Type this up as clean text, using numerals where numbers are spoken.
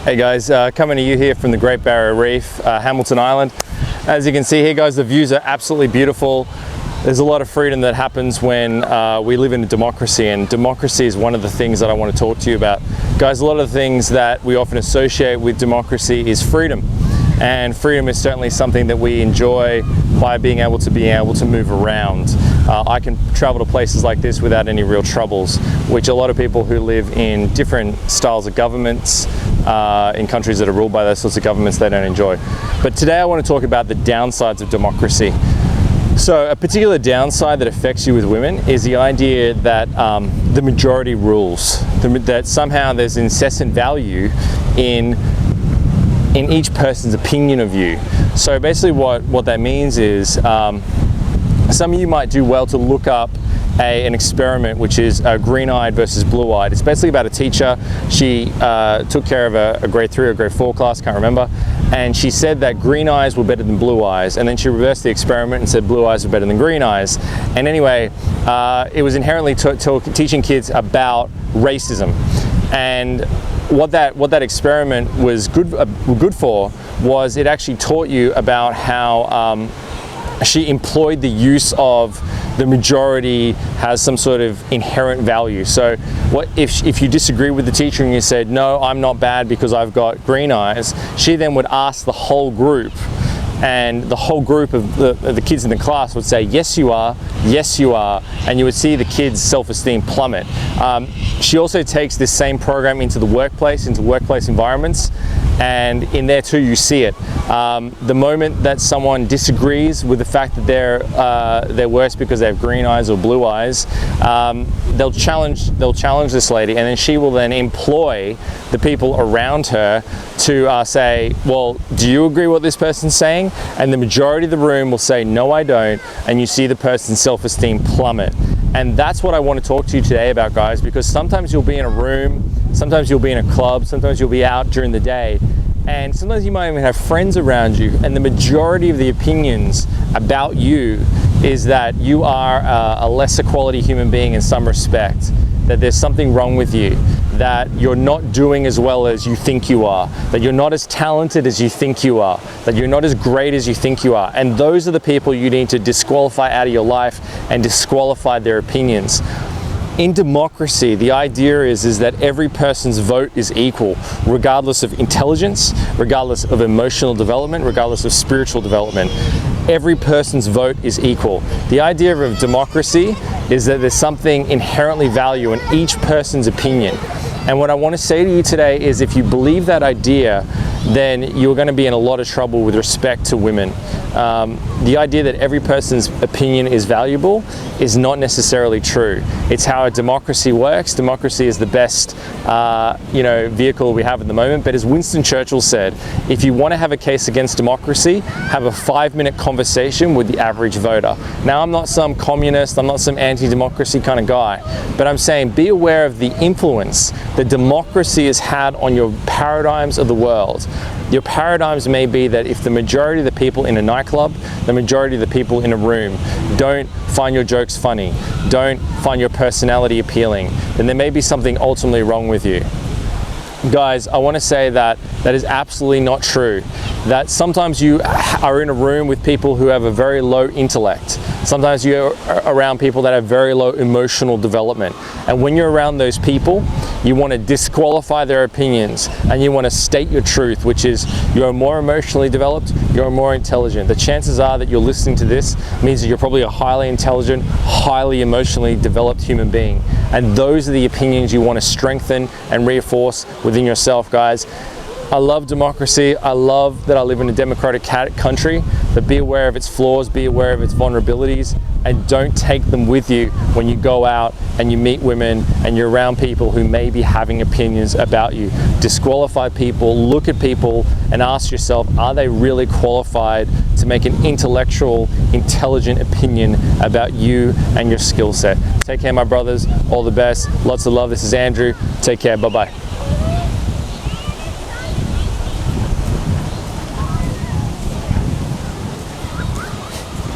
Hey guys, coming to you here from the Great Barrier Reef, Hamilton Island. As you can see here guys, the views are absolutely beautiful. There's a lot of freedom that happens when we live in a democracy, and democracy is one of the things that I want to talk to you about. Guys, a lot of the things that we often associate with democracy is freedom. And freedom is certainly something that we enjoy by being able to move around. I can travel to places like this without any real troubles, which a lot of people who live in different styles of governments, in countries that are ruled by those sorts of governments, they don't enjoy. But today I want to talk about the downsides of democracy. So a particular downside that affects you with women is the idea that the majority rules, that somehow there's incessant value in each person's opinion of you. So basically what that means is some of you might do well to look up an experiment which is green-eyed versus blue-eyed. It's basically about a teacher. She took care of a grade 3 or grade 4 class, can't remember, and she said that green eyes were better than blue eyes, and then she reversed the experiment and said blue eyes were better than green eyes. And anyway, it was inherently teaching kids about racism. And what that experiment was good for was it actually taught you about how she employed the use of the majority has some sort of inherent value. So what if you disagree with the teacher and you said, no, I'm not bad because I've got green eyes, she then would ask the whole group, and the whole group of the kids in the class would say, yes you are, and you would see the kids' self-esteem plummet. She also takes this same program into the workplace, into workplace environments, and in there too you see it. The moment that someone disagrees with the fact that they're worse because they have green eyes or blue eyes, they'll challenge this lady, and then she will then employ the people around her to say, well, do you agree what this person's saying? And the majority of the room will say, no, I don't, and you see the person's self-esteem plummet. And that's what I want to talk to you today about, guys, because sometimes you'll be in a room, sometimes you'll be in a club, sometimes you'll be out during the day, and sometimes you might even have friends around you, and the majority of the opinions about you is that you are a lesser quality human being in some respect, that there's something wrong with you, that you're not doing as well as you think you are, that you're not as talented as you think you are, that you're not as great as you think you are. And those are the people you need to disqualify out of your life and disqualify their opinions. In democracy, the idea is that every person's vote is equal, regardless of intelligence, regardless of emotional development, regardless of spiritual development. Every person's vote is equal. The idea of democracy is that there's something inherently valuable in each person's opinion. And what I want to say to you today is, if you believe that idea, then you're going to be in a lot of trouble with respect to women. The idea that every person's opinion is valuable is not necessarily true. It's how a democracy works. Democracy is the best vehicle we have at the moment. But as Winston Churchill said, if you want to have a case against democracy, have a 5-minute conversation with the average voter. Now, I'm not some communist, I'm not some anti-democracy kind of guy, but I'm saying be aware of the influence that democracy has had on your paradigms of the world. Your paradigms may be that if the majority of the people in a nightclub, the majority of the people in a room don't find your jokes funny, don't find your personality appealing, then there may be something ultimately wrong with you. Guys, I want to say that that is absolutely not true. That sometimes you are in a room with people who have a very low intellect. Sometimes you're around people that have very low emotional development. And when you're around those people, you want to disqualify their opinions and you want to state your truth, which is you're more emotionally developed, you're more intelligent. The chances are that you're listening to this means that you're probably a highly intelligent, highly emotionally developed human being. And those are the opinions you want to strengthen and reinforce within yourself, guys. I love democracy. I love that I live in a democratic country, but be aware of its flaws, be aware of its vulnerabilities, and don't take them with you when you go out and you meet women and you're around people who may be having opinions about you. Disqualify people, look at people and ask yourself, are they really qualified to make an intellectual, intelligent opinion about you and your skill set? Take care, my brothers. All the best. Lots of love. This is Andrew. Take care. Bye-bye.